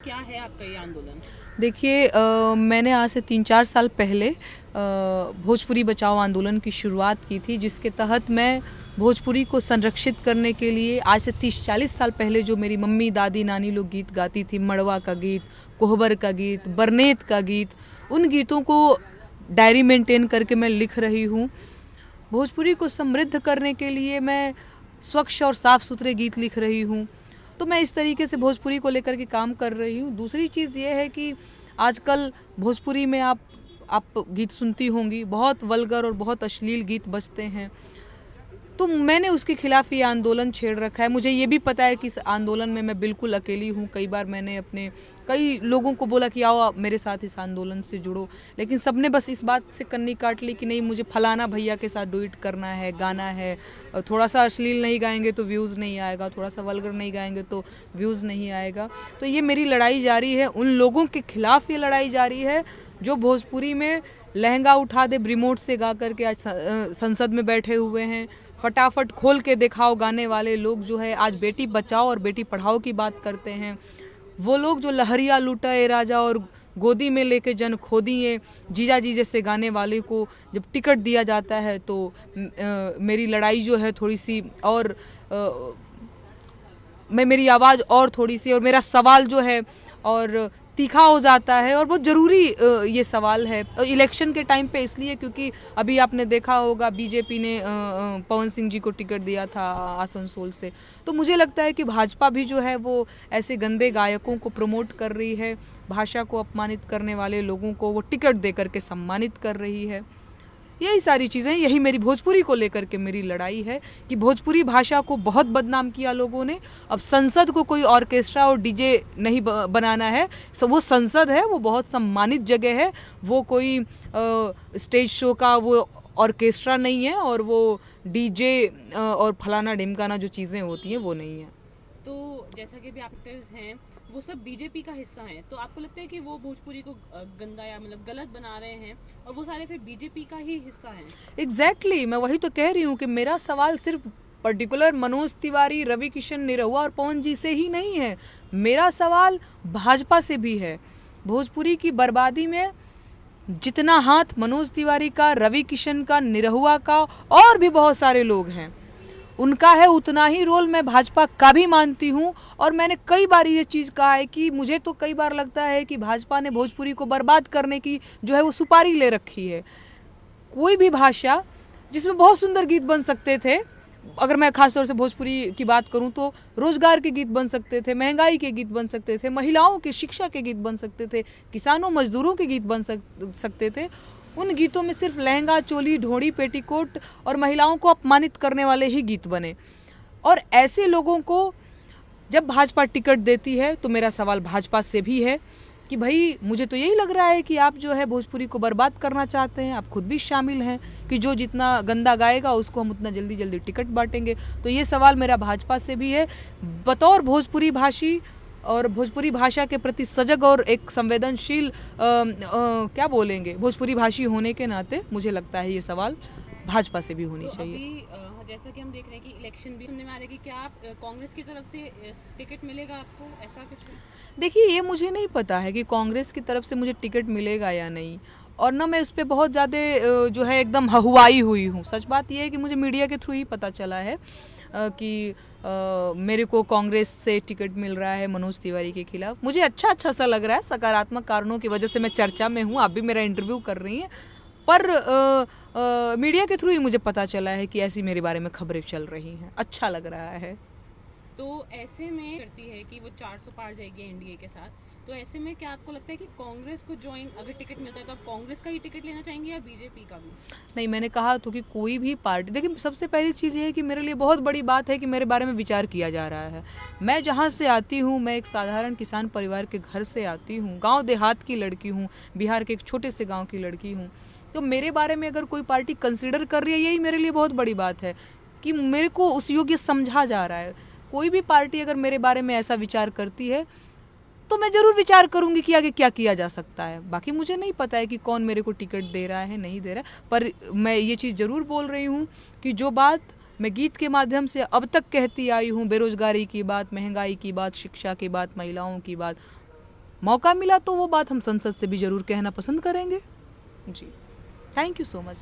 क्या है आपका ये आंदोलन? देखिए मैंने आज से 3-4 साल पहले भोजपुरी बचाओ आंदोलन की शुरुआत की थी, जिसके तहत मैं भोजपुरी को संरक्षित करने के लिए आज से 30-40 साल पहले जो मेरी मम्मी दादी नानी लोग गीत गाती थी, मड़वा का गीत, कोहबर का गीत, बरनेत का गीत, उन गीतों को डायरी मेंटेन करके मैं लिख रही हूँ। भोजपुरी को समृद्ध करने के लिए मैं स्वच्छ और साफ़ सुथरे गीत लिख रही हूँ। तो मैं इस तरीके से भोजपुरी को लेकर के काम कर रही हूँ। दूसरी चीज़ ये है कि आजकल भोजपुरी में आप गीत सुनती होंगी, बहुत वल्गर और बहुत अश्लील गीत बजते हैं। तो मैंने उसके खिलाफ ये आंदोलन छेड़ रखा है। मुझे ये भी पता है कि इस आंदोलन में मैं बिल्कुल अकेली हूँ। कई बार मैंने अपने कई लोगों को बोला कि आओ आप मेरे साथ इस आंदोलन से जुड़ो, लेकिन सबने बस इस बात से कन्नी काट ली कि नहीं, मुझे फलाना भैया के साथ डुएट करना है, गाना है, थोड़ा सा अश्लील नहीं गाएंगे तो व्यूज़ नहीं आएगा, थोड़ा सा वल्गर नहीं गाएंगे तो व्यूज़ नहीं आएगा। तो ये मेरी लड़ाई जारी है, उन लोगों के खिलाफ ये लड़ाई जारी है जो भोजपुरी में लहंगा उठा दे रिमोट से गा करके आज संसद में बैठे हुए हैं। फटाफट खोल के दिखाओ गाने वाले लोग जो है आज बेटी बचाओ और बेटी पढ़ाओ की बात करते हैं। वो लोग जो लहरिया लूटा ए राजा और गोदी में लेके जन खो दिए जीजा जी जैसे गाने वाले को जब टिकट दिया जाता है तो मेरी लड़ाई जो है थोड़ी सी और मेरी आवाज़ और थोड़ी सी और मेरा सवाल जो है और तीखा हो जाता है। और बहुत ज़रूरी ये सवाल है इलेक्शन के टाइम पे, इसलिए क्योंकि अभी आपने देखा होगा बीजेपी ने पवन सिंह जी को टिकट दिया था आसनसोल से। तो मुझे लगता है कि भाजपा भी जो है वो ऐसे गंदे गायकों को प्रमोट कर रही है, भाषा को अपमानित करने वाले लोगों को वो टिकट दे करके सम्मानित कर रही है। यही सारी चीज़ें, यही मेरी भोजपुरी को लेकर के मेरी लड़ाई है कि भोजपुरी भाषा को बहुत बदनाम किया लोगों ने। अब संसद को कोई ऑर्केस्ट्रा और डीजे नहीं बनाना है, वो संसद है, वो बहुत सम्मानित जगह है, वो कोई स्टेज शो का वो ऑर्केस्ट्रा नहीं है और वो डीजे और फलाना ढिमकाना जो चीज़ें होती हैं वो नहीं है। तो जैसा कि भी एक्टर्स हैं वो सब बीजेपी का हिस्सा हैं, तो आपको लगता है कि वो भोजपुरी को गंदा या मतलब गलत बना रहे हैं और वो सारे फिर बीजेपी का ही हिस्सा हैं? एग्जैक्टली मैं वही तो कह रही हूँ कि मेरा सवाल सिर्फ पर्टिकुलर मनोज तिवारी, रवि किशन निरहुआ और पवन जी से ही नहीं है, मेरा सवाल भाजपा से भी है। भोजपुरी की बर्बादी में जितना हाथ मनोज तिवारी का, रवि किशन का, निरहुआ का और भी बहुत सारे लोग हैं उनका है, उतना ही रोल मैं भाजपा का भी मानती हूँ। और मैंने कई बार ये चीज़ कहा है कि मुझे तो कई बार लगता है कि भाजपा ने भोजपुरी को बर्बाद करने की जो है वो सुपारी ले रखी है। कोई भी भाषा जिसमें बहुत सुंदर गीत बन सकते थे, अगर मैं खासतौर से भोजपुरी की बात करूं तो रोजगार के गीत बन सकते थे, महंगाई के गीत बन सकते थे, महिलाओं की शिक्षा के गीत बन सकते थे, किसानों मजदूरों के गीत बन सकते थे। उन गीतों में सिर्फ लहंगा, चोली, ढोड़ी, पेटीकोट और महिलाओं को अपमानित करने वाले ही गीत बने। और ऐसे लोगों को जब भाजपा टिकट देती है तो मेरा सवाल भाजपा से भी है कि भाई मुझे तो यही लग रहा है कि आप जो है भोजपुरी को बर्बाद करना चाहते हैं, आप खुद भी शामिल हैं कि जो जितना गंदा गाएगा उसको हम उतना जल्दी जल्दी टिकट बांटेंगे। तो ये सवाल मेरा भाजपा से भी है। बतौर भोजपुरी भाषी और भोजपुरी भाषा के प्रति सजग और एक संवेदनशील क्या बोलेंगे भोजपुरी भाषी होने के नाते मुझे लगता है ये सवाल भाजपा से भी होनी चाहिए। अभी जैसा कि हम देख रहे हैं कि इलेक्शन भी सुनने में आ रहा है कि क्या आप कांग्रेस की तरफ से टिकट मिलेगा आपको, ऐसा कुछ है? देखिए ये मुझे नहीं पता है कि कांग्रेस की तरफ से मुझे टिकट मिलेगा या नहीं, और ना मैं उस पर बहुत ज़्यादा जो है एकदम हहुआई हुई हूँ। सच बात यह है कि मुझे मीडिया के थ्रू ही पता चला है कि मेरे को कांग्रेस से टिकट मिल रहा है मनोज तिवारी के खिलाफ। मुझे अच्छा सा लग रहा है, सकारात्मक कारणों की वजह से मैं चर्चा में हूँ, आप भी मेरा इंटरव्यू कर रही हैं, पर मीडिया के थ्रू ही मुझे पता चला है कि ऐसी मेरे बारे में खबरें चल रही हैं। अच्छा लग रहा है। तो ऐसे में करती है कि वो 400 पार जाएगी एनडीए के साथ, तो ऐसे में क्या आपको लगता है कि कांग्रेस को ज्वाइन अगर टिकट मिलता है तो आप कांग्रेस का ही टिकट लेना चाहेंगे या बीजेपी का भी? नहीं, मैंने कहा तो कि कोई भी पार्टी, देखिए सबसे पहली चीज़ ये है कि मेरे लिए बहुत बड़ी बात है कि मेरे बारे में विचार किया जा रहा है। मैं जहाँ से आती हूँ, मैं एक साधारण किसान परिवार के घर से आती हूँ, गाँव देहात की लड़की हूँ, बिहार के एक छोटे से गाँव की लड़की हूँ। तो मेरे बारे में अगर कोई पार्टी कंसिडर कर रही है, यही मेरे लिए बहुत बड़ी बात है कि मेरे को उस योग्य समझा जा रहा है। कोई भी पार्टी अगर मेरे बारे में ऐसा विचार करती है तो मैं ज़रूर विचार करूंगी कि आगे क्या किया जा सकता है। बाकी मुझे नहीं पता है कि कौन मेरे को टिकट दे रहा है नहीं दे रहा है, पर मैं ये चीज़ ज़रूर बोल रही हूँ कि जो बात मैं गीत के माध्यम से अब तक कहती आई हूँ, बेरोजगारी की बात, महंगाई की बात, शिक्षा की बात, महिलाओं की बात, मौका मिला तो वो बात हम संसद से भी ज़रूर कहना पसंद करेंगे जी। Thank you so much.